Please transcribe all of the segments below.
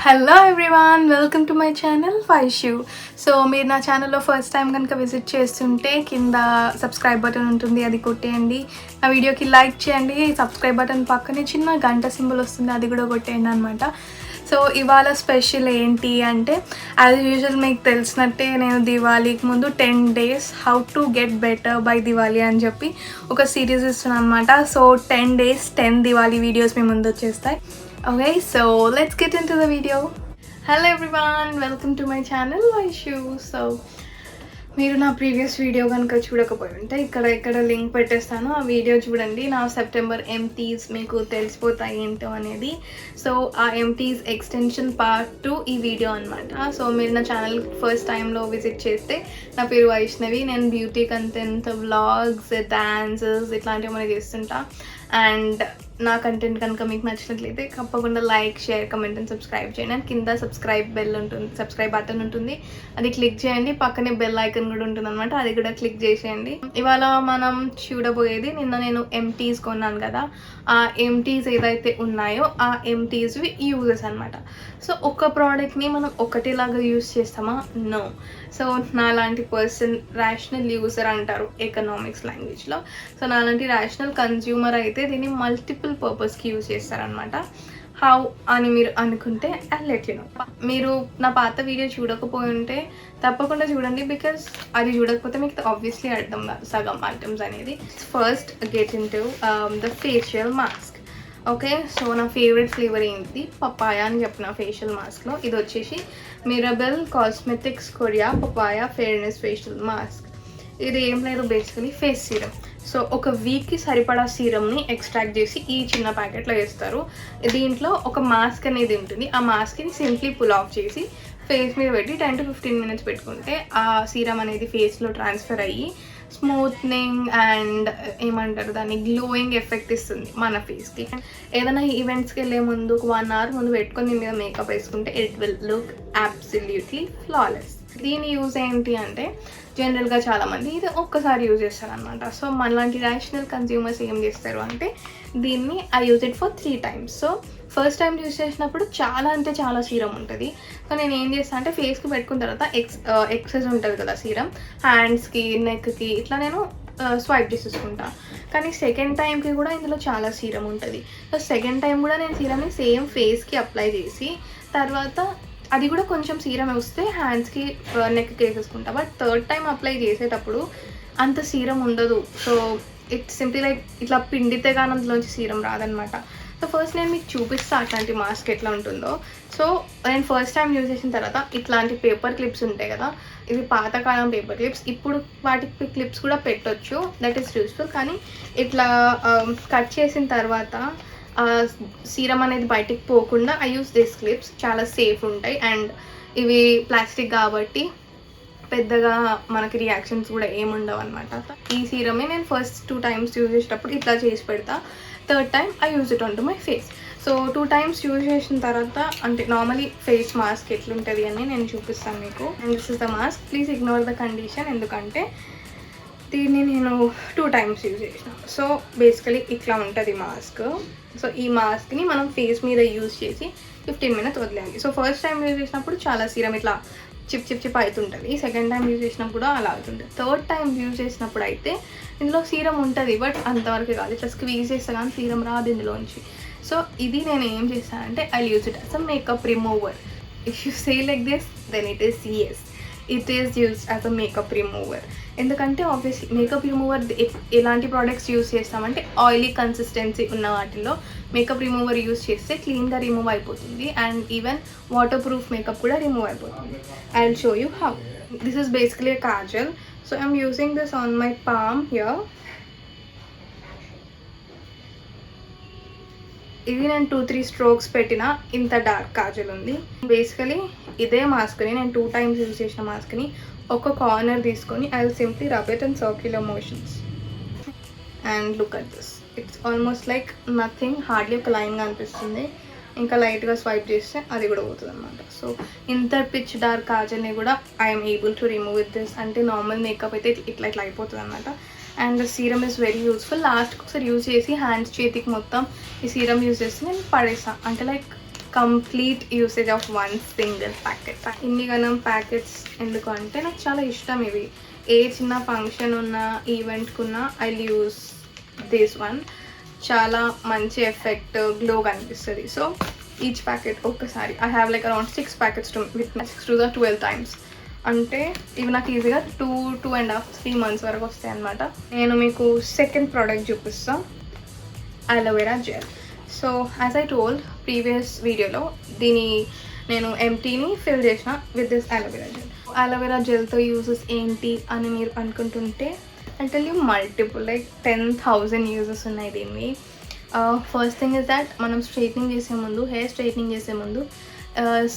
Hello everyone, welcome to my channel Vaishu. So మీరు నా ఛానల్లో ఫస్ట్ టైం కనుక విజిట్ చేస్తుంటే కింద సబ్స్క్రైబ్ బటన్ ఉంటుంది, అది కొట్టేయండి. ఆ వీడియోకి లైక్ చేయండి. సబ్స్క్రైబ్ బటన్ పక్కనే చిన్న గంట సింబల్ వస్తుంది, అది కూడా కొట్టేయండి అనమాట. సో ఇవాళ స్పెషల్ ఏంటి అంటే, యాజ్ యూజువల్ మీకు తెలిసినట్టే నేను దివాళీకి ముందు 10 days how to get better by Diwali అని చెప్పి ఒక సిరీస్ ఇస్తున్నాను అనమాట. సో 10 days 10 దివాళీ వీడియోస్ మీ ముందు వచ్చేస్తాయి. Okay, so let's get into the video. Hello everyone, welcome to my channel Vaishu. So మీరు నా ప్రీవియస్ వీడియో కనుక చూడకపోయి ఉంటే ఇక్కడ లింక్ పెట్టేస్తాను, ఆ వీడియో చూడండి. నా సెప్టెంబర్ ఎంటీస్ మీకు తెలిసిపోతాయి ఏంటో అనేది. సో ఆ ఎంటీస్ ఎక్స్టెన్షన్ పార్ట్ 2 ఈ వీడియో అనమాట. సో మీరు నా ఛానల్ ఫస్ట్ టైంలో విజిట్ చేస్తే, నా పేరు వైష్ణవి, నేను బ్యూటీ కంటెంట్, వ్లాగ్స్, డాన్సెస్ ఇట్లాంటివి మనం చేస్తుంటా. అండ్ నా కంటెంట్ కనుక మీకు నచ్చినట్లయితే తప్పకుండా like, share, comment and subscribe చేయండి. అండ్ కింద సబ్స్క్రైబ్ బటన్ ఉంటుంది, అది క్లిక్ చేయండి. పక్కనే బెల్ ఐకన్ కూడా ఉంటుంది అనమాట, అది కూడా క్లిక్ చేసేయండి. ఇవాళ మనం చూడబోయేది, నిన్న నేను ఎంటీస్ కొన్నాను కదా, ఆ ఎంటీస్ ఏదైతే ఉన్నాయో ఆ ఎంటీస్వి యూజెస్ అనమాట. సో ఒక ప్రోడక్ట్ని మనం ఒకటిలాగా యూజ్ చేస్తామా? నో. సో నాలాంటి పర్సన్ ర్యాషనల్ యూజర్ అంటారు ఎకనామిక్స్ లాంగ్వేజ్లో. సో నాలాంటి ర్యాషనల్ కన్జ్యూమర్ అయితే దీన్ని మల్టిపుల్ పర్పస్కి యూజ్ చేస్తారనమాట. హౌ అని మీరు అనుకుంటే ఐ లెట్ యు నో. మీరు నా పాత వీడియో చూడకపోయి ఉంటే తప్పకుండా చూడండి, బికాస్ అది చూడకపోతే మీకు ఆబ్వియస్లీ అర్థం కాదు సగం ఐటమ్స్ అనేది. First get in to the facial mask. Okay, so నా ఫేవరెట్ ఫ్లేవర్ ఏంటి? పపాయా అని చెప్పిన ఫేషియల్ మాస్క్లో. ఇది వచ్చేసి Mirabel cosmetics Korea papaya fairness facial mask. ఇది ఏం లేదు, బేసికలీ ఫేస్ సీరం. సో ఒక వీక్కి సరిపడా సీరమ్ని ఎక్స్ట్రాక్ట్ చేసి ఈ చిన్న ప్యాకెట్లో వేస్తారు. దీంట్లో ఒక మాస్క్ అనేది ఉంటుంది. ఆ మాస్క్ని సింప్లీ పుల్ ఆఫ్ చేసి ఫేస్ మీద పెట్టి 10 to 15 minutes పెట్టుకుంటే ఆ సీరం అనేది ఫేస్లో ట్రాన్స్ఫర్ అయ్యి స్మూత్నింగ్ అండ్ ఏమంటారు దాన్ని, గ్లోయింగ్ ఎఫెక్ట్ ఇస్తుంది మన ఫేస్కి. ఏదైనా ఈవెంట్స్కి వెళ్ళే ముందు 1 hour ముందు పెట్టుకొని దీని మీద మేకప్ వేసుకుంటే it will look absolutely flawless. దీని యూజ్ ఏంటి అంటే, జనరల్గా చాలామంది ఇది ఒక్కసారి యూజ్ చేస్తారనమాట. సో మనలాంటి రేషనల్ కన్జ్యూమర్స్ ఏం చేస్తారు అంటే, దీన్ని I use it for 3 times. So first time use చేసినప్పుడు చాలా అంటే చాలా సీరం ఉంటుంది. సో నేను ఏం చేస్తాను అంటే, ఫేస్కి పెట్టుకున్న తర్వాత ఎక్సెస్ ఉంటుంది కదా సీరం, హ్యాండ్స్కి, నెక్కి ఇట్లా నేను స్వైప్ చేసేసుకుంటా. కానీ సెకండ్ టైంకి కూడా ఇందులో చాలా సీరం ఉంటుంది. సో సెకండ్ టైం కూడా నేను సీరమ్ని సేమ్ ఫేస్కి అప్లై చేసి, తర్వాత అది కూడా కొంచెం సీరం వస్తే హ్యాండ్స్కి, నెక్కి వేసేసుకుంటా. బట్ థర్డ్ టైం అప్లై చేసేటప్పుడు అంత సీరం ఉండదు. సో ఇట్స్ సింప్లీ లైక్ ఇట్లా పిండితే కానీ అందులోంచి సీరం రాదనమాట. సో ఫస్ట్ నేను మీకు చూపిస్తాను అట్లాంటి మాస్క్ ఎట్లా ఉంటుందో. సో నేను ఫస్ట్ టైం యూజ్ చేసిన తర్వాత ఇట్లాంటి పేపర్ క్లిప్స్ ఉంటాయి కదా, ఇవి పాతకాలం పేపర్ క్లిప్స్. ఇప్పుడు వాటికి క్లిప్స్ కూడా పెట్టొచ్చు, దట్ ఈస్ యూస్ఫుల్. కానీ ఇట్లా కట్ చేసిన తర్వాత సీరం అనేది బయటికి పోకుండా ఐ యూస్ దిస్ క్లిప్స్. చాలా సేఫ్ ఉంటాయి అండ్ ఇవి ప్లాస్టిక్ కాబట్టి పెద్దగా మనకి రియాక్షన్స్ కూడా ఏముండవు అనమాట. ఈ సీరమే నేను ఫస్ట్ 2 times యూజ్ చేసేటప్పుడు ఇట్లా చేసి పెడతా. Third time I use it on to my face. So 2 times use చేసిన తర్వాత, అంటే నార్మలీ ఫేస్ మాస్క్ ఎట్లుంటుంది అని నేను చూపిస్తాను మీకు. And this is the mask. Please ignore the condition, ఎందుకంటే దీన్ని నేను 2 times యూజ్ చేసిన. సో బేసికలీ ఇట్లా ఉంటుంది మాస్క్. సో ఈ మాస్క్ని మనం ఫేస్ మీద యూజ్ చేసి 15 minutes వదిలేయాలి. సో ఫస్ట్ టైం యూజ్ చేసినప్పుడు చాలా సీరం ఇట్లా చిప్ అవుతుంటుంది. సెకండ్ టైం యూజ్ చేసినప్పుడు కూడా అలా అవుతుంటుంది. థర్డ్ టైం యూజ్ చేసినప్పుడు అయితే ఇందులో సీరం ఉంటుంది, బట్ అంతవరకు కాదు. ఇట్లా స్క్వీజ్ చేస్తే కానీ సీరం రాదు ఇందులోంచి. సో ఇది నేను ఏం చేస్తానంటే, I use it as a makeup remover. If you say like this, then it is yes, it is used as a makeup remover. ఎందుకంటే ఆబ్వియస్లీ మేకప్ రిమూవర్ ఎలాంటి ప్రోడక్ట్స్ యూజ్ చేస్తామంటే, ఆయిలీ కన్సిస్టెన్సీ ఉన్న వాటిల్లో makeup remover use చేస్తే క్లీన్గా remove అయిపోతుంది. And even waterproof makeup కూడా remove అయిపోతుంది. I will show you how. This is basically a kajal. So I'm using this on my palm here. ఇది నేను 2-3 strokes పెట్టిన ఇంత డార్క్ కాజల్ ఉంది. బేసికలీ ఇదే మాస్క్ని, నేను 2 times యూజ్ చేసిన మాస్క్ని ఒక కార్నర్ తీసుకొని I will simply rub it in circular motions. And look at this, it's almost like nothing, hardly ఒక లైన్గా అనిపిస్తుంది. ఇంకా లైట్గా స్వైప్ చేస్తే అది కూడా పోతుంది అనమాట. సో ఇంత పిచ్ డార్క్ కాజల్ని కూడా I'm able to remove with this. అంటే నార్మల్ మేకప్ అయితే ఇట్లా అయిపోతుంది అనమాట. And the serum is very useful. లాస్ట్కి ఒకసారి యూజ్ చేసి హ్యాండ్స్, చేతికి మొత్తం ఈ సీరం యూజ్ చేసి నేను పడేస్తాను. అంటే like complete usage of one single packet. ఇన్నిగనం ప్యాకెట్స్ ఎందుకు అంటే నాకు చాలా ఇష్టం ఇవి. ఏ చిన్న ఫంక్షన్ ఉన్నా ఈవెంట్కున్నా ఐ యూస్ దిస్ వన్. చాలా మంచి ఎఫెక్ట్, గ్లో కనిపిస్తుంది. సో ఈచ్ ప్యాకెట్ ఒక్కసారి I have like around 6 packets with 6 to the 12 times. అంటే ఇవి నాకు ఈజీగా 2.5-3 months వరకు వస్తాయి అనమాట. నేను మీకు సెకండ్ ప్రోడక్ట్ చూపిస్తాను, aloe vera gel. So as I told previous వీడియోలో దీని నేను ఎంటీని ఫిల్ చేసిన with this aloe vera gel. Aloe vera జెల్తో యూజెస్ ఏంటి అని మీరు అనుకుంటుంటే I tell you multiple, like 10,000 uses ఉన్నాయి దీన్ని. ఫస్ట్ థింగ్ ఇస్ దాట్ మనం స్ట్రైట్నింగ్ చేసే ముందు, హెయిర్ స్ట్రైట్నింగ్ చేసే ముందు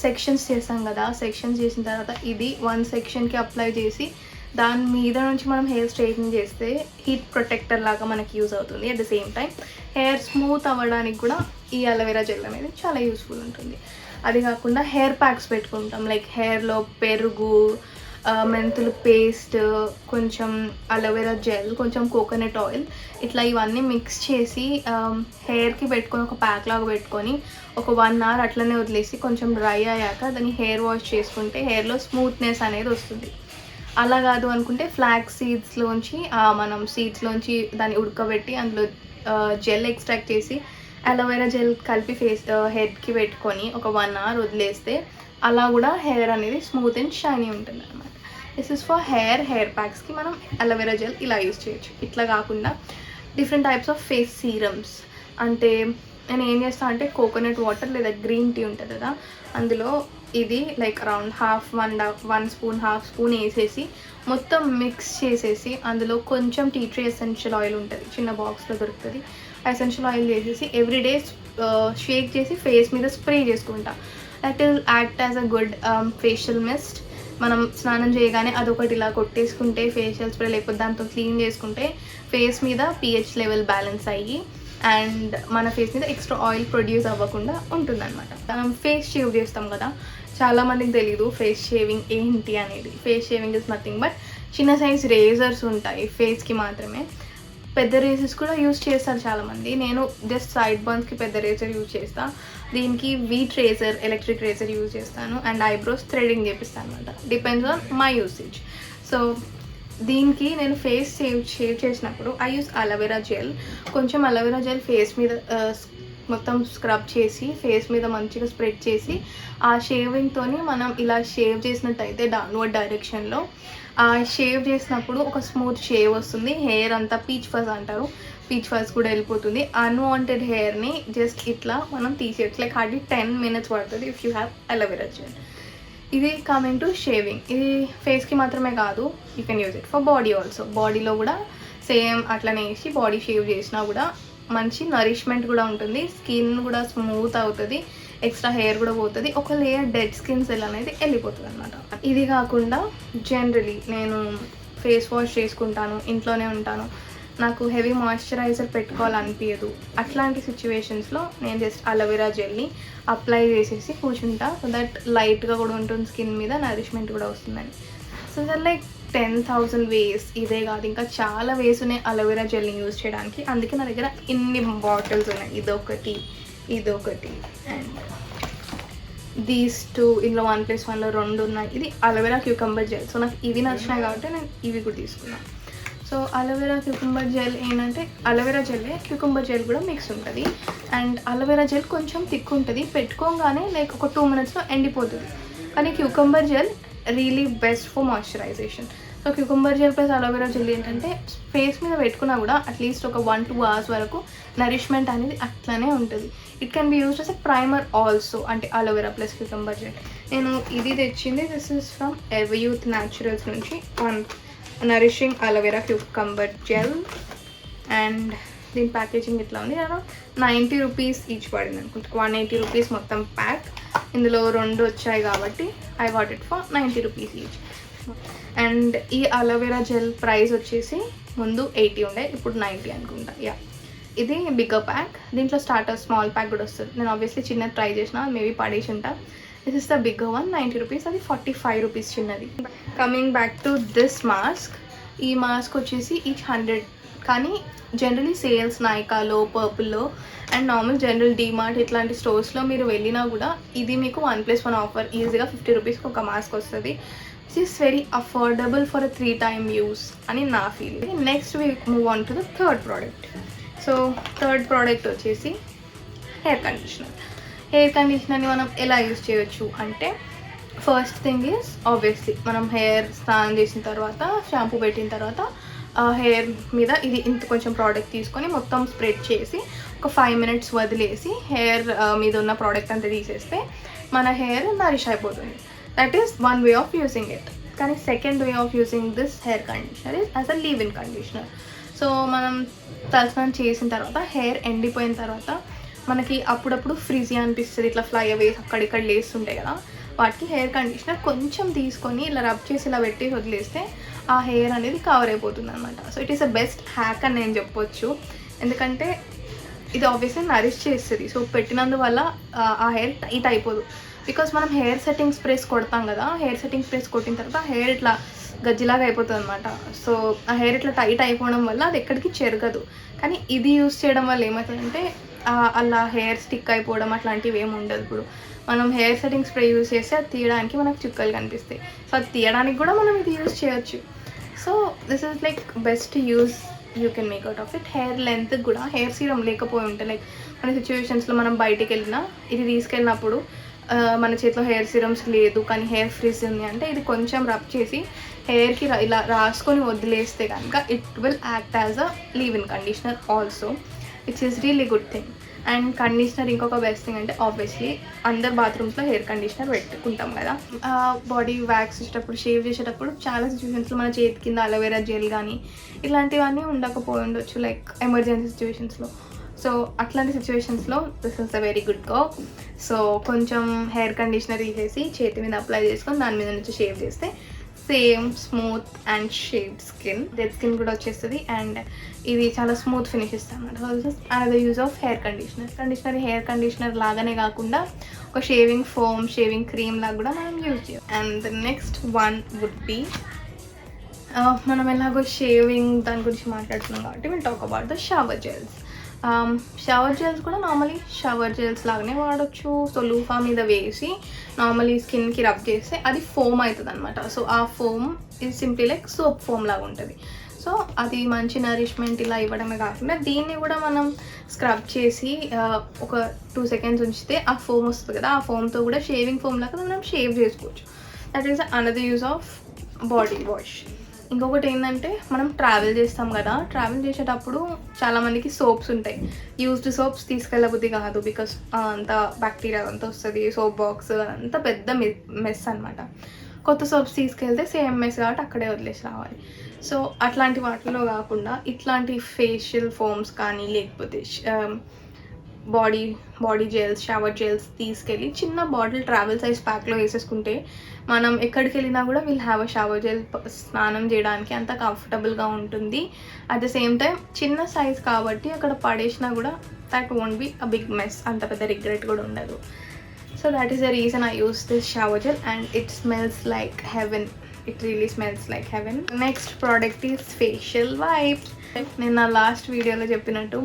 సెక్షన్స్ చేస్తాం కదా. సెక్షన్స్ చేసిన తర్వాత ఇది 1 సెక్షన్కి అప్లై చేసి దాని మీద నుంచి మనం హెయిర్ స్ట్రైట్నింగ్ చేస్తే హీట్ ప్రొటెక్టర్ లాగా మనకి యూజ్ అవుతుంది. At the same time hair smooth అవ్వడానికి కూడా ఈ అలోవెరా జెల్ అనేది చాలా యూస్ఫుల్ ఉంటుంది. అది కాకుండా హెయిర్ ప్యాక్స్ పెట్టుకుంటాం, లైక్ హెయిర్లో పెరుగు, మెంతులు పేస్ట్, కొంచెం అలోవెరా జెల్, కొంచెం కోకోనట్ ఆయిల్, ఇట్లా ఇవన్నీ మిక్స్ చేసి హెయిర్కి పెట్టుకొని ఒక ప్యాక్ లాగా పెట్టుకొని ఒక 1 hour అట్లనే వదిలేసి కొంచెం డ్రై అయ్యాక దాన్ని హెయిర్ వాష్ చేసుకుంటే హెయిర్లో స్మూత్నెస్ అనేది వస్తుంది. అలా కాదు అనుకుంటే ఫ్లాక్స్ సీడ్స్లోంచి మనం సీడ్స్లోంచి దాన్ని ఉడకబెట్టి అందులో జెల్ ఎక్స్ట్రాక్ట్ చేసి అలోవెరా జెల్ కలిపి హెడ్కి పెట్టుకొని ఒక 1 hour వదిలేస్తే అలా కూడా హెయిర్ అనేది స్మూత్ అండ్ షైనీ ఉంటుంది అనమాట. దిస్ ఇస్ ఫర్ హెయిర్ ప్యాక్స్కి మనం అలోవెరా జెల్ ఇలా యూజ్ చేయొచ్చు. ఇట్లా కాకుండా different types of face serums, అంటే నేను ఏం చేస్తాను అంటే కోకోనట్ వాటర్ లేదా గ్రీన్ టీ ఉంటుంది కదా, అందులో ఇది లైక్ అరౌండ్ హాఫ్ స్పూన్ వేసేసి మొత్తం మిక్స్ చేసేసి అందులో కొంచెం టీ ట్రీ ఎసెన్షియల్ ఆయిల్ ఉంటుంది, చిన్న బాక్స్లో దొరుకుతుంది. ఎసెన్షియల్ ఆయిల్ వేసేసి ఎవ్రీడే షేక్ చేసి ఫేస్ మీద స్ప్రే చేసుకుంటా. That will act as a good facial mist. మనం స్నానం చేయగానే అదొకటి ఇలా కొట్టేసుకుంటే ఫేషియల్ స్ప్రే, లేకపోతే దాంతో క్లీన్ చేసుకుంటే ఫేస్ మీద pH లెవెల్ బ్యాలెన్స్ అయ్యి అండ్ మన ఫేస్ మీద ఎక్స్ట్రా ఆయిల్ ప్రొడ్యూస్ అవ్వకుండా ఉంటుందన్నమాట. మనం ఫేస్ షేవ్ చేస్తాం కదా, చాలామందికి తెలీదు ఫేస్ షేవింగ్ ఏంటి అనేది. Face shaving is nothing but చిన్న సైజ్ రేజర్స్ ఉంటాయి ఫేస్కి మాత్రమే. పెద్ద రేజర్స్ కూడా యూజ్ చేస్తారు చాలామంది. నేను జస్ట్ సైడ్ బర్న్స్కి పెద్ద రేజర్ యూజ్ చేస్తాను. దీనికి Veet razor, electric razor use చేస్తాను. అండ్ ఐబ్రోస్ థ్రెడింగ్ చేపిస్తాను అనమాట. Depends on my usage. So దీనికి నేను ఫేస్ షేవ్ చేసినప్పుడు ఐ యూస్ అలోవెరా జెల్. కొంచెం అలోవెరా జెల్ ఫేస్ మీద మొత్తం స్క్రబ్ చేసి ఫేస్ మీద మంచిగా స్ప్రెడ్ చేసి ఆ షేవింగ్తో మనం ఇలా షేవ్ చేసినట్టయితే డౌన్వర్డ్ డైరెక్షన్లో ఆ షేవ్ చేసినప్పుడు ఒక స్మూత్ షేవ్ వస్తుంది. హెయిర్ అంతా పీచ్ ఫజ్ అంటారు, పీచ్ ఫజ్ కూడా వెళ్ళిపోతుంది. అన్వాంటెడ్ హెయిర్ని జస్ట్ ఇట్లా మనం తీసేయచ్చు. లైక్ హార్డ్లీ 10 minutes పడుతుంది if you have aloe vera gel. ఇది కమింగ్ టు షేవింగ్. ఇది ఫేస్కి మాత్రమే కాదు, you can use it for body also. బాడీలో కూడా సేమ్ అట్లనే వేసి బాడీ షేవ్ చేసినా కూడా మంచి నరిష్మెంట్ కూడా ఉంటుంది, స్కిన్ కూడా స్మూత్ అవుతుంది, ఎక్స్ట్రా హెయిర్ కూడా పోతుంది, ఒక లేయర్ డెడ్ స్కిన్ సెల్ అనేది వెళ్ళిపోతుంది అనమాట. ఇది కాకుండా జనరలీ నేను ఫేస్ వాష్ చేసుకుంటాను, ఇంట్లోనే ఉంటాను, నాకు హెవీ మాయిశ్చరైజర్ పెట్టుకోవాలనిపించదు. అట్లాంటి సిచ్యువేషన్స్లో నేను జస్ట్ అలోవెరా జెల్ని అప్లై చేసేసి కూర్చుంటా. సో దట్ లైట్గా కూడా ఉంటుంది స్కిన్ మీద, నరిష్మెంట్ కూడా వస్తుందని. సో దట్ లైక్ 10,000 వేస్. ఇదే కాదు, ఇంకా చాలా వేస్ ఉన్నాయి అలోవెరా జెల్ని యూజ్ చేయడానికి. అందుకే నా దగ్గర ఇన్ని బాటిల్స్ ఉన్నాయి. ఇదొకటి అండ్ దీస్ 2, ఇందులో 1+1లో 2 ఉన్నాయి. ఇది అలోవెరా క్యూకంబర్ జెల్. సో నాకు ఇవి నచ్చినాయి కాబట్టి నేను ఇవి కూడా తీసుకున్నాను. సో అలోవెరా క్యూకంబర్ జెల్ ఏంటంటే అలోవెరా జెల్లే క్యూకంబర్ జెల్ కూడా మిక్స్ ఉంటుంది. అండ్ అలోవెరా జెల్ కొంచెం థిక్ ఉంటుంది, పెట్టుకోగానే లైక్ ఒక 2 minutesలో ఎండిపోతుంది. కానీ cucumber gel really best for moisturisation. So cucumber gel plus aloe vera gel ఏంటంటే ఫేస్ మీద పెట్టుకున్నా కూడా అట్లీస్ట్ ఒక 1-2 hours వరకు నరిష్మెంట్ అనేది అట్లనే ఉంటుంది. It can be used as a primer also, అంటే అలోవెరా ప్లస్ క్యూకంబర్ జెల్. నేను ఇది తెచ్చింది, దిస్ ఇస్ ఫ్రమ్ ఎవయూత్ న్యాచురల్స్ నుంచి nourishing aloe vera cucumber gel. And దీని ప్యాకేజింగ్ ఇట్లా ఉంది. నేను 90 rupees ఈచ్ పడింది అనుకుంటా, 180 rupees మొత్తం ప్యాక్. ఇందులో 2 వచ్చాయి కాబట్టి I got it for 90 rupees each. And ఈ అలోవెరా జెల్ ప్రైస్ వచ్చేసి ముందు 80 ఉండే, ఇప్పుడు 90 అనుకుంటా. యా, ఇది బిగ్గర్ ప్యాక్. దీంట్లో స్మాల్ ప్యాక్ కూడా వస్తుంది. నేను ఆబ్వియస్లీ చిన్నది ట్రై చేసిన, మేబీ పడేసి ఉంటా. This is the bigger one, 90 rupees. అది 45 rupees చిన్నది. Coming back to this mask. ఈ మాస్క్ వచ్చేసి ఈచ్ 100 కానీ జనరలీ సేల్స్ నైకాలో, పర్పుల్లో అండ్ నార్మల్ జనరల్ డీమార్ట్ ఇట్లాంటి స్టోర్స్లో మీరు వెళ్ళినా కూడా ఇది మీకు 1+1 ఆఫర్ ఈజీగా 50 రూపీస్కి ఒక మాస్క్ వస్తుంది. Which is very affordable for 3 time use అని నా feeling. Next we move on to the third product. So third product వచ్చేసి హెయిర్ కండిషనర్. హెయిర్ కండిషనర్ని మనం ఎలా యూజ్ చేయొచ్చు అంటే, ఫస్ట్ థింగ్ ఈజ్ ఆబ్వియస్లీ మనం హెయిర్ స్నానం చేసిన తర్వాత, షాంపూ పెట్టిన తర్వాత హెయిర్ మీద ఇది ఇంత కొంచెం ప్రోడక్ట్ తీసుకొని మొత్తం స్ప్రెడ్ చేసి ఒక 5 minutes వదిలేసి హెయిర్ మీద ఉన్న ప్రోడక్ట్ అంతా తీసేస్తే మన హెయిర్ నరిష్ అయిపోతుంది. That is one way of using it. కానీ second way of using this hair conditioner is as a leave in conditioner. So మనం తలస్నానం చేసిన తర్వాత హెయిర్ ఎండిపోయిన తర్వాత మనకి అప్పుడప్పుడు ఫ్రిజీ అనిపిస్తుంది, ఇట్లా ఫ్లై అవేస్ అక్కడిక్కడ లేస్తుంటాయి కదా, వాటికి హెయిర్ కండిషనర్ కొంచెం తీసుకొని ఇలా రబ్ చేసి ఇలా పెట్టి వదిలేస్తే ఆ హెయిర్ అనేది కవర్ అయిపోతుంది అనమాట. So it is a best hack అని నేను చెప్పొచ్చు. ఎందుకంటే ఇది ఆబ్వియస్లీ నరిష్ చేస్తుంది. సో పెట్టినందువల్ల ఆ హెయిర్ టైట్ అయిపోదు. బికాస్ మనం హెయిర్ సెట్టింగ్ స్ప్రేస్ కొడతాం కదా, హెయిర్ సెట్టింగ్ స్ప్రేస్ కొట్టిన తర్వాత హెయిర్ ఇట్లా గజ్జిలాగా అయిపోతుంది అనమాట. సో ఆ హెయిర్ ఇట్లా టైట్ అయిపోవడం వల్ల అది ఎక్కడికి చెరగదు. కానీ ఇది యూస్ చేయడం వల్ల ఏమవుతుందంటే అలా హెయిర్ స్టిక్ అయిపోవడం అట్లాంటివి ఏమి ఉండదు. ఇప్పుడు మనం హెయిర్ సెట్టింగ్ స్ప్రే యూస్ చేస్తే అది తీయడానికి మనకు చుక్కలు కనిపిస్తాయి. సో అది తీయడానికి కూడా మనం ఇది యూస్ చేయొచ్చు. So this is like best use you can make out of it. Hair length కూడా హెయిర్ సీరం లేకపోయి ఉంటే, లైక్ మన సిచ్యువేషన్స్లో మనం బయటికి వెళ్ళినా ఇది తీసుకెళ్ళినప్పుడు మన చేతిలో హెయిర్ సీరమ్స్ లేదు కానీ హెయిర్ ఫ్రీజ్ ఉంది అంటే ఇది కొంచెం రబ్ చేసి హెయిర్కి ఇలా రాసుకొని వదిలేస్తే కనుక it will act as a leave in conditioner also, which is really good thing. And conditioner ఇంకొక బెస్ట్ థింగ్ అంటే, ఆబ్వియస్లీ అందరు బాత్రూమ్స్లో హెయిర్ కండిషనర్ పెట్టుకుంటాం కదా. బాడీ వ్యాక్స్ చేసేటప్పుడు, షేవ్ చేసేటప్పుడు చాలా సిచ్యువేషన్స్లో మన చేతి కింద అలోవెరా జెల్ కానీ ఇలాంటివన్నీ ఉండకపోయి ఉండొచ్చు, లైక్ ఎమర్జెన్సీ సిచ్యువేషన్స్లో. సో అట్లాంటి సిచ్యువేషన్స్లో this is a very good go. So కొంచెం హెయిర్ కండిషనర్ తీసేసి చేతి మీద అప్లై చేసుకొని దాని మీద నుంచి షేవ్ చేస్తే same smooth and shaved skin, dead skin కూడా వచ్చేస్తుంది. అండ్ ఇది చాలా స్మూత్ ఫినిష్ ఇస్తుంది అనమాట. So this is another use of hair conditioner. Hair conditioner లాగానే కాకుండా ఒక షేవింగ్ ఫోమ్, షేవింగ్ క్రీమ్ లాగా కూడా మనం యూజ్ చేయాలి. And the next one would be, మనం ఎలాగో షేవింగ్ దాని గురించి మాట్లాడుతున్నాం కాబట్టి will talk about the shower gels. Shower gels కూడా నార్మలీ షవర్ జెల్స్ లాగానే వాడచ్చు. సో లూఫా మీద వేసి నార్మలీ స్కిన్కి రబ్ చేస్తే అది ఫోమ్ అవుతుంది అనమాట. సో ఆ ఫోమ్ ఇది సింప్లీ లైక్ సోప్ ఫోమ్ లాగా ఉంటుంది. సో అది మంచి నరిష్మెంట్ ఇలా ఇవ్వడమే కాకుండా దీన్ని కూడా మనం స్క్రబ్ చేసి ఒక 2 seconds ఉంచితే ఆ ఫోమ్ వస్తుంది కదా, ఆ ఫోమ్తో కూడా షేవింగ్ ఫోమ్ లాగా మనం షేవ్ చేసుకోవచ్చు. That is another use of body wash. ఇంకొకటి ఏంటంటే, మనం ట్రావెల్ చేస్తాం కదా, ట్రావెల్ చేసేటప్పుడు చాలామందికి సోప్స్ ఉంటాయి. యూజ్డ్ సోప్స్ తీసుకెళ్ళబుద్ధి కాదు, బికాస్ అంత బ్యాక్టీరియా అంతా వస్తుంది, సోప్ బాక్స్ అంతా పెద్ద మెస్ అనమాట. కొత్త సోప్స్ తీసుకెళ్తే సేమ్ మెస్ కాబట్టి అక్కడే వదిలేసి రావాలి. సో అట్లాంటి వాటిలో కాకుండా ఇట్లాంటి ఫేషియల్ ఫోమ్స్ కానీ లేకపోతే బాడీ జెల్స్, షవర్ జెల్స్ తీసుకెళ్ళి చిన్న బాటిల్ ట్రావెల్ సైజ్ ప్యాక్లో వేసేసుకుంటే మనం ఎక్కడికి వెళ్ళినా కూడా will have a shower gel. స్నానం చేయడానికి అంత కంఫర్టబుల్గా ఉంటుంది. అట్ ద సేమ్ టైం చిన్న సైజ్ కాబట్టి అక్కడ పడేసినా కూడా that won't be a big mess, అంత పెద్ద రిగ్రెట్ కూడా ఉండదు. So that is the reason I use this shower gel and it smells like heaven. It really smells like heaven. Next product is facial wipes. నేను నా last వీడియోలో చెప్పినట్టు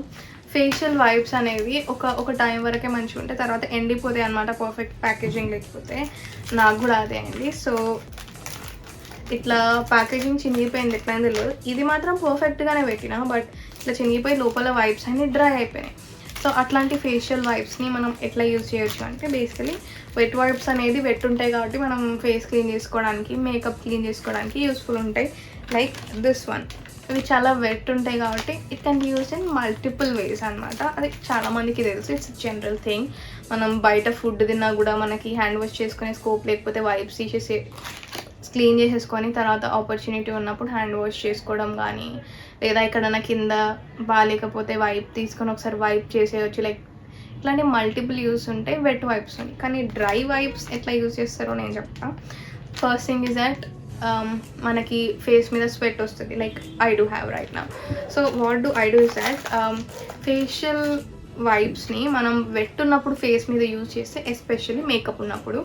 facial wipes అనేవి ఒక టైం వరకే మంచిగా ఉంటాయి, తర్వాత ఎండిపోతాయి అనమాట పర్ఫెక్ట్ ప్యాకేజింగ్ లేకపోతే. నాకు కూడా అదే అయింది. సో ఇట్లా ప్యాకేజింగ్ చినిగిపోయింది, ఎట్లయినా తెలియదు. ఇది మాత్రం పర్ఫెక్ట్గానే పెట్టినా, బట్ ఇట్లా చినిగిపోయి లోపల వైప్స్ అన్నీ డ్రై అయిపోయినాయి. సో అట్లాంటి ఫేషియల్ వైప్స్ని మనం ఎట్లా యూజ్ చేయొచ్చు అంటే, బేసికలీ వెట్ వైప్స్ అనేది వెట్ ఉంటాయి కాబట్టి మనం ఫేస్ క్లీన్ చేసుకోవడానికి, మేకప్ క్లీన్ చేసుకోవడానికి యూస్ఫుల్ ఉంటాయి. లైక్ దిస్ వన్, ఇవి చాలా వెట్ ఉంటాయి కాబట్టి it can be use in multiple ways అనమాట. అది చాలామందికి తెలుసు, ఇట్స్ జనరల్ థింగ్. మనం బయట ఫుడ్ తిన్నా కూడా మనకి హ్యాండ్ వాష్ చేసుకునే స్కోప్ లేకపోతే వైప్స్ తీసేసి క్లీన్ చేసేసుకొని తర్వాత ఆపర్చునిటీ ఉన్నప్పుడు హ్యాండ్ వాష్ చేసుకోవడం కానీ, లేదా ఎక్కడైనా కింద బాగాలేకపోతే వైప్ తీసుకొని ఒకసారి వైప్ చేసేయచ్చు. లైక్ ఇట్లాంటి మల్టిపుల్ యూస్ ఉంటాయి వెట్ వైప్స్ అని. కానీ డ్రై వైప్స్ ఎట్లా యూస్ చేస్తారో నేను చెప్తాను. ఫస్ట్ థింగ్ ఈజ్ దట్ మనకి ఫేస్ మీద స్వెట్ వస్తుంది, like I do have right now. So what do I do is that, facial వైప్స్ని మనం వెట్ ఉన్నప్పుడు ఫేస్ మీద యూజ్ చేస్తే, ఎస్పెషల్లీ మేకప్ ఉన్నప్పుడు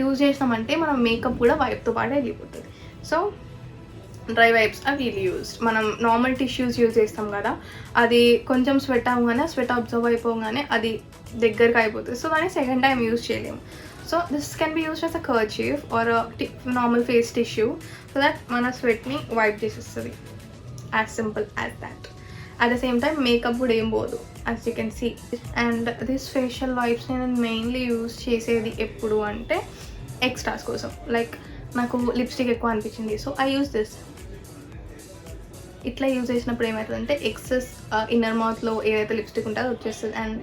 యూజ్ చేసినామంటే మనం మేకప్ కూడా వైప్తో పాటు వెళ్ళిపోతుంది. So dry wipes are really used. మనం నార్మల్ టిష్యూస్ యూజ్ చేస్తాం కదా, అది కొంచెం స్వెట్ అవ్వగానే స్వెట్ అబ్జర్వ్ అయిపోగానే అది దగ్గరకు అయిపోతుంది. సో దాన్ని సెకండ్ టైం యూజ్ చేయలేము. So this can be used as a kerchief or normal face tissue, so that మన స్వెట్ని వైప్ చేసేస్తుంది. As simple as that. At the same time makeup కూడా ఏం పోదు, as you can see. And this facial వైప్స్ని నేను mainly use చేసేది ఎప్పుడు అంటే ఎక్స్ట్రాస్ కోసం. లైక్ నాకు లిప్స్టిక్ ఎక్కువ అనిపించింది, సో ఐ యూజ్ దిస్. ఇట్లా యూజ్ చేసినప్పుడు ఏమవుతుందంటే ఎక్సెస్ ఇన్నర్ మౌత్లో ఏదైతే లిప్స్టిక్ ఉంటుందో వచ్చేస్తుంది, అండ్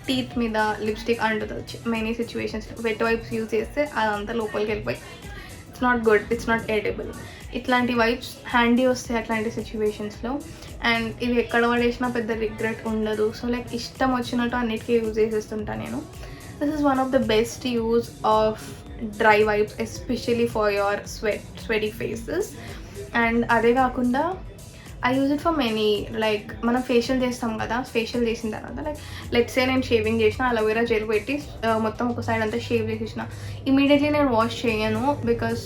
టీత్ మీద లిప్స్టిక్ అంటుంది. మెనీ సిచ్యువేషన్స్లో వెట్ వైప్స్ యూజ్ చేస్తే అదంతా లోపలికి వెళ్ళిపోయి it's not good, it's not edible. ఇట్లాంటి వైప్స్ హ్యాండీ వస్తాయి అట్లాంటి సిచ్యువేషన్స్లో. అండ్ ఇవి ఎక్కడ పడేసినా పెద్ద రిగ్రెట్ ఉండదు. సో లైక్ ఇష్టం వచ్చినట్టు అన్నిటికీ యూజ్ చేసేస్తుంటాను నేను. This is one of the best use of dry wipes, especially for your sweaty faces. And అదే కాకుండా I use it for many, like మనం ఫేషియల్ చేస్తాం కదా, ఫేషియల్ చేసిన తర్వాత లైక్ లెట్స్ సే నేను షేవింగ్ చేసిన, అలోవెరా జెల్ పెట్టి మొత్తం ఒక సైడ్ అంతా షేవ్ చేసేసిన, ఇమీడియట్లీ నేను వాష్ చేయను. బికాస్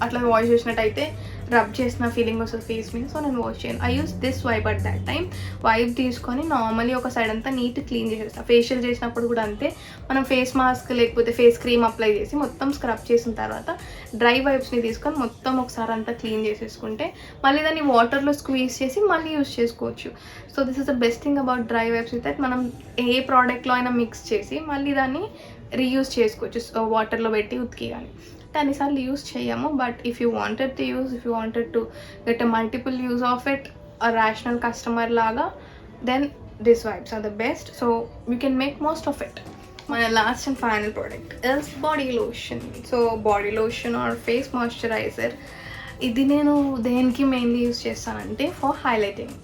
అట్లా వాష్ చేసినట్టయితే రబ్ చేసిన ఫీలింగ్ వస్తుంది ఫేస్ మీద. సో నేను వాష్ చేయను. I use this wipe at that time. Wipe తీసుకొని నార్మలీ ఒక సైడ్ అంతా నీట్ క్లీన్ చేసేస్తాను. ఫేషియల్ చేసినప్పుడు కూడా అంతే, మనం ఫేస్ మాస్క్ లేకపోతే ఫేస్ క్రీమ్ అప్లై చేసి మొత్తం స్క్రబ్ చేసిన తర్వాత డ్రై వైప్స్ని తీసుకొని మొత్తం ఒకసారి అంతా క్లీన్ చేసేసుకుంటే మళ్ళీ దాన్ని వాటర్లో స్క్వీజ్ చేసి మళ్ళీ యూస్ చేసుకోవచ్చు. So this is the best thing about dry wipes, that మనం ఏ ప్రోడక్ట్లో అయినా మిక్స్ చేసి మళ్ళీ దాన్ని రీయూజ్ చేసుకోవచ్చు వాటర్లో పెట్టి ఉతికి. కానీ అన్నిసార్లు యూస్ చేయము, but if you wanted to get a multiple use of it, a rational customer లాగా, then this wipes are the best. So you can make most of it. మన last and final product is body lotion. So body lotion or face moisturiser, ఇది నేను దేనికి mainly use చేస్తానంటే for highlighting.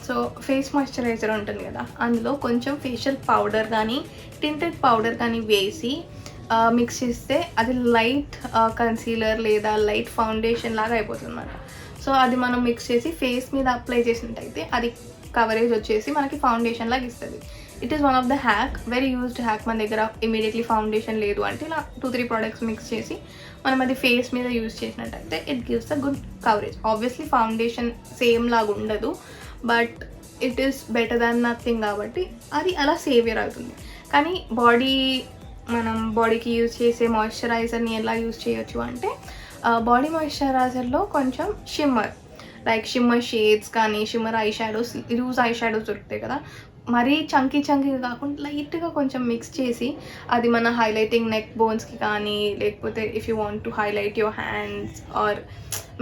So face moisturiser ఉంటుంది కదా, అందులో కొంచెం facial powder కానీ టింటెడ్ పౌడర్ కానీ వేసి మిక్స్ చేస్తే అది లైట్ కన్సీలర్ లేదా లైట్ ఫౌండేషన్ లాగా అయిపోతుంది అన్నమాట. సో అది మనం మిక్స్ చేసి ఫేస్ మీద అప్లై చేసినట్టయితే అది కవరేజ్ వచ్చేసి మనకి ఫౌండేషన్ లాగా ఇస్తుంది. It is one of the hack, very used hack. మన దగ్గర ఇమీడియట్లీ ఫౌండేషన్ లేదు అంటే ఇలా 2-3 ప్రోడక్ట్స్ మిక్స్ చేసి మనం అది ఫేస్ మీద యూజ్ చేసినట్టయితే it gives the good coverage. Obviously foundation same లాగా ఉండదు, but it is better than nothing కాబట్టి అది అలా సేవియర్ అవుతుంది. కానీ మనం బాడీకి యూజ్ చేసే మాయిశ్చరైజర్ని ఎలా యూజ్ చేయొచ్చు అంటే బాడీ మాయిశ్చరైజర్లో కొంచెం షిమ్మర్, లైక్ షిమ్మర్ షేడ్స్ కానీ shimmer eye shadows, loose eye shadows దొరుకుతాయి కదా, మరీ చంకీగా కాకుండా లైట్గా కొంచెం మిక్స్ చేసి అది మన హైలైటింగ్ నెక్ బోన్స్కి కానీ, లేకపోతే if you want to highlight your hands or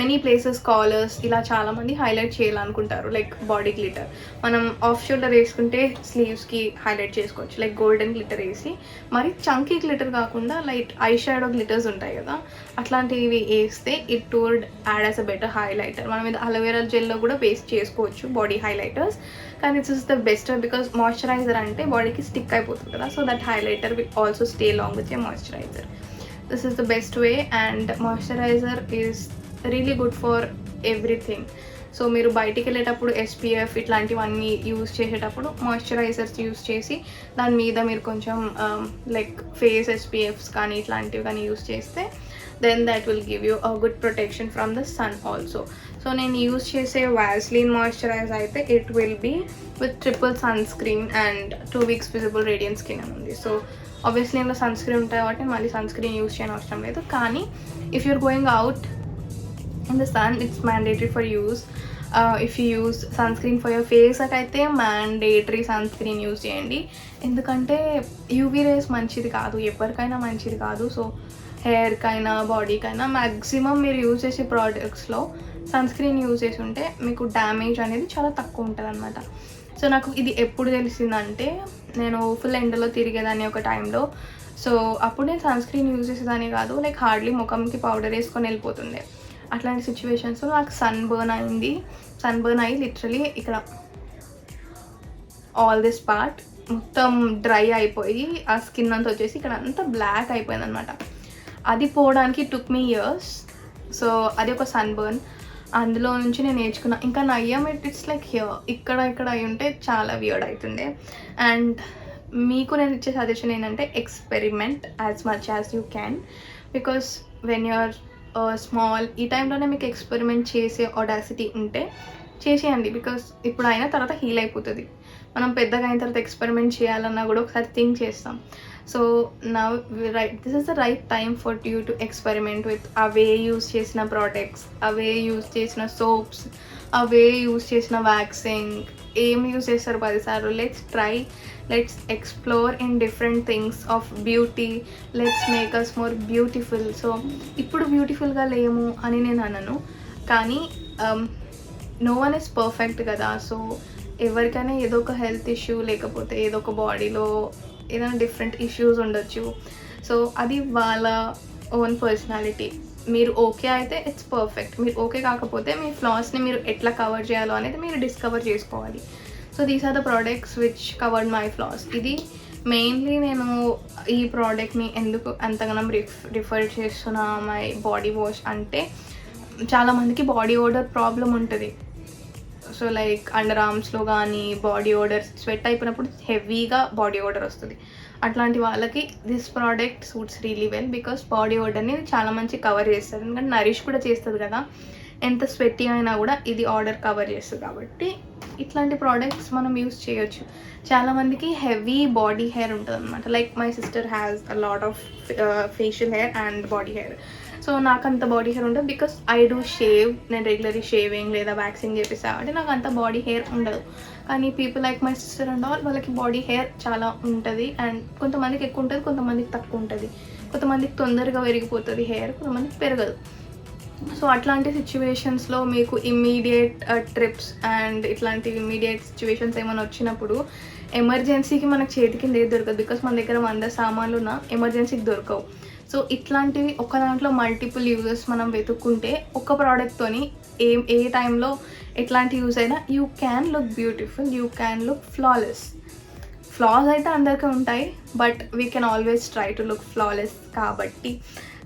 many places, collars, ఇలా చాలామంది హైలైట్ చేయాలనుకుంటారు. లైక్ బాడీ గ్లిటర్ మనం ఆఫ్ షోల్డర్ వేసుకుంటే స్లీవ్స్కి హైలైట్ చేసుకోవచ్చు, లైక్ గోల్డెన్ గ్లిటర్ వేసి. మరి చంకీ గ్లిటర్ కాకుండా లైట్ ఐ షాడో గ్లిటర్స్ ఉంటాయి కదా, అట్లాంటివి వేస్తే it would add as a better highlighter. మనం ఇది అలోవెరా జెల్లో కూడా పేస్ట్ చేసుకోవచ్చు బాడీ హైలైటర్స్, కానీ it's is the best because moisturizer అంటే బాడీకి స్టిక్ అయిపోతుంది కదా, so that highlighter will also stay long with your moisturiser. This is the best way. And moisturiser is really good for everything. So మీరు బయటికి వెళ్ళేటప్పుడు SPF ఇట్లాంటివన్నీ use చేసేటప్పుడు moisturisers use చేసి దాని మీద మీరు కొంచెం లైక్ ఫేస్ SPFs కానీ ఇట్లాంటివి కానీ యూజ్ చేస్తే then that will give you a good protection from the sun also. So నేను యూజ్ చేసే వాస్లీన్ మాయిశ్చరైజర్ అయితే it will be with triple sunscreen and 2 weeks visible radiant skin అని ఉంది. So obviously ఇందులో sunscreen ఉంటుంది కాబట్టి మళ్ళీ sun screen use చేయని అవసరం లేదు. కానీ if you're going out in the sun, it's mandatory for use. If you use sunscreen for your face అయితే mandatory sunscreen యూజ్ చేయండి, ఎందుకంటే UV రేస్ మంచిది కాదు, ఎవరికైనా మంచిది కాదు. సో హెయిర్కైనా బాడీకైనా మ్యాక్సిమం మీరు యూజ్ చేసే ప్రోడక్ట్స్లో సన్స్క్రీన్ యూజ్ చేసి ఉంటే మీకు డ్యామేజ్ అనేది చాలా తక్కువ ఉంటుంది అనమాట. సో నాకు ఇది ఎప్పుడు తెలిసిందంటే నేను ఫుల్ ఎండలో తిరిగేదాన్ని ఒక టైంలో. సో అప్పుడు నేను సన్స్క్రీన్ యూజ్ చేసేదాన్ని కాదు, లైక్ హార్డ్లీ ముఖంకి పౌడర్ వేసుకొని వెళ్ళిపోతుండే. అట్లాంటి సిచ్యువేషన్స్లో నాకు సన్ బర్న్ అయ్యి లిటరలీ ఇక్కడ ఆల్ దిస్ పార్ట్ మొత్తం డ్రై అయిపోయి ఆ స్కిన్ అంతా వచ్చేసి ఇక్కడ అంతా బ్లాక్ అయిపోయింది అనమాట. అది పోవడానికి టుక్ మీ ఇయర్స్. సో అది ఒక సన్ బర్న్, అందులో నుంచి నేను నేర్చుకున్నా. ఇంకా నయ్యం ఇట్స్ లైక్ ఇక్కడ అయి ఉంటే చాలా వియర్డ్ అవుతుండే. అండ్ మీకు నేను ఇచ్చే సజెషన్ ఏంటంటే experiment as much as you can, because when you're small ఈ టైంలోనే మీకు ఎక్స్పెరిమెంట్ చేసే ఆడాసిటీ ఉంటే చేసేయండి. బికాస్ ఇప్పుడు అయిన తర్వాత హీల్ అయిపోతుంది. మనం పెద్దగా అయిన తర్వాత ఎక్స్పెరిమెంట్ చేయాలన్నా కూడా ఒకసారి థింక్ చేస్తాం. So this is the right time for you to experiment with అవే యూస్ చేసిన ప్రోడక్ట్స్, అవే యూస్ చేసిన సోప్స్, అవే యూస్ చేసిన వ్యాక్సింగ్. ఏం యూస్ చేస్తారు 10 సార్లు? Let's explore in different things of beauty. Let's make us more beautiful. So ఇప్పుడు బ్యూటిఫుల్గా లేము అని నేను అనను, కానీ నో వన్ ఇస్ పర్ఫెక్ట్ కదా. సో ఎవరికైనా ఏదో ఒక హెల్త్ ఇష్యూ లేకపోతే ఏదో ఒక బాడీలో ఏదైనా డిఫరెంట్ ఇష్యూస్ ఉండొచ్చు. సో అది వాళ్ళ ఓన్ పర్సనాలిటీ. మీరు ఓకే అయితే ఇట్స్ పర్ఫెక్ట్. మీరు ఓకే కాకపోతే మీ ఫ్లాస్ని మీరు ఎట్లా కవర్ చేయాలో అనేది మీరు డిస్కవర్ చేసుకోవాలి. So these are the products which covered my flaws. ఇది మెయిన్లీ నేను ఈ ప్రోడక్ట్ని ఎందుకు అంతగానం రిఫర్ చేస్తున్నా మై బాడీ వాష్ అంటే, చాలామందికి బాడీ ఓడర్ ప్రాబ్లం ఉంటుంది. సో లైక్ అండర్ ఆర్మ్స్లో కానీ బాడీ ఓడర్ స్వెట్ అయిపోయినప్పుడు హెవీగా బాడీ ఓడర్ వస్తుంది. అట్లాంటి వాళ్ళకి this product suits really well because body ఓడర్ని చాలా మంచి కవర్ చేస్తుంది. ఎందుకంటే నరిష్ కూడా చేస్తుంది కదా, ఎంత స్వెట్టీ అయినా కూడా ఇది ఆర్డర్ కవర్ చేస్తుంది. కాబట్టి ఇట్లాంటి ప్రోడక్ట్స్ మనం యూస్ చేయొచ్చు. చాలామందికి హెవీ బాడీ హెయిర్ ఉంటుంది అనమాట. Like my sister has a lot of facial hair and body hair. So నాకు అంత బాడీ హెయిర్ ఉండదు బికాస్ ఐ డూ షేవ్. నేను రెగ్యులర్లీ షేవింగ్ లేదా వ్యాక్సింగ్ చేపిస్తా కాబట్టి నాకు అంత బాడీ హెయిర్ ఉండదు. కానీ people like my sister and all వాళ్ళకి బాడీ హెయిర్ చాలా ఉంటుంది. అండ్ కొంతమందికి ఎక్కువ ఉంటుంది, కొంతమందికి తక్కువ ఉంటుంది. కొంతమందికి తొందరగా పెరిగిపోతుంది హెయిర్, కొంతమందికి పెరగదు. సో అట్లాంటి సిచ్యువేషన్స్లో మీకు ఇమ్మీడియట్ ట్రిప్స్ అండ్ ఇట్లాంటి ఇమ్మీడియట్ సిచ్యువేషన్స్ ఏమైనా వచ్చినప్పుడు ఎమర్జెన్సీకి మనకు చేతికి ఏది దొరకదు. బికాస్ మన దగ్గర 100 సామాన్లు ఉన్నా ఎమర్జెన్సీకి దొరకవు. సో ఇట్లాంటివి ఒక దాంట్లో మల్టిపుల్ యూజెస్ మనం వెతుక్కుంటే ఒక ప్రోడక్ట్తోని ఏ టైంలో ఎట్లాంటి యూజ్ అయినా you can look beautiful, you can look flawless. Flaws అయితే అందరికీ ఉంటాయి, but we can always try to look flawless. కాబట్టి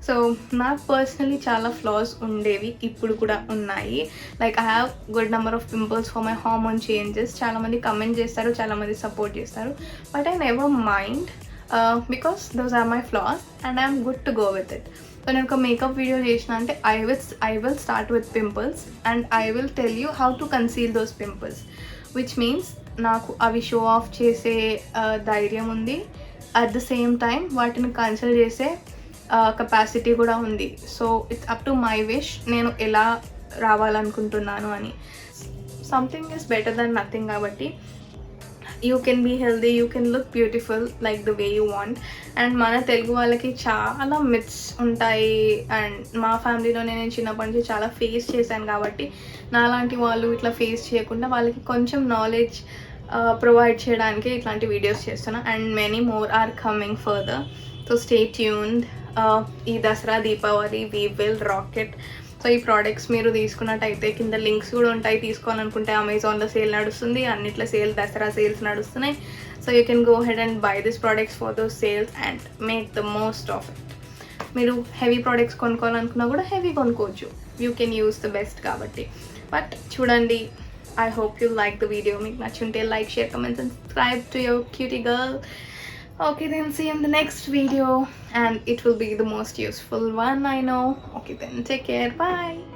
సో నాకు పర్సనలీ చాలా ఫ్లాస్ ఉండేవి, ఇప్పుడు కూడా ఉన్నాయి. Like I have good number of pimples for my hormone changes. చాలామంది కమెంట్ చేస్తారు, చాలామంది సపోర్ట్ చేస్తారు, but I never mind because those are my flaws and I'm good to go with it. So నేను ఒక మేకప్ వీడియో చేసిన అంటే I will start with pimples and I will tell you how to conceal those pimples, which means నాకు అవి show off చేసే ధైర్యం ఉంది. At the same time వాటిని కన్సిల్ చేసే కెపాసిటీ కూడా ఉంది. So it's up to my wish, నేను ఎలా రావాలనుకుంటున్నాను అని. Something is better than nothing. కాబట్టి you can be healthy, you can look beautiful like the way you want. And మన తెలుగు వాళ్ళకి చాలా మిత్స్ ఉంటాయి. అండ్ మా ఫ్యామిలీలోనే నేను చిన్నప్పటి నుంచి చాలా ఫేస్ చేశాను. కాబట్టి నాలాంటి వాళ్ళు ఇట్లా ఫేస్ చేయకుండా వాళ్ళకి కొంచెం నాలెడ్జ్ ప్రొవైడ్ చేయడానికి ఇట్లాంటి వీడియోస్ చేస్తున్నా. And many more are coming further. So stay tuned. ఈ Dasara Deepavali we will rock it. So ఈ ప్రోడక్ట్స్ మీరు తీసుకున్నట్టయితే కింద లింక్స్ కూడా ఉంటాయి. తీసుకోవాలనుకుంటే అమెజాన్లో సేల్ నడుస్తుంది, అన్నిట్లో సేల్, దసరా సేల్స్ నడుస్తున్నాయి. So you can go head and by this products for those sales and make the most of it. మీరు హెవీ ప్రోడక్ట్స్ కొనుక్కోవాలనుకున్నా కూడా హెవీ కొనుక్కోవచ్చు, you can use the best కాబట్టి. బట్ చూడండి, I hope you like the video. Make nachunte like, share, comment and subscribe to your cutie girl. Okay, then see you in the next video and it will be the most useful one, I know. Okay, then take care. Bye.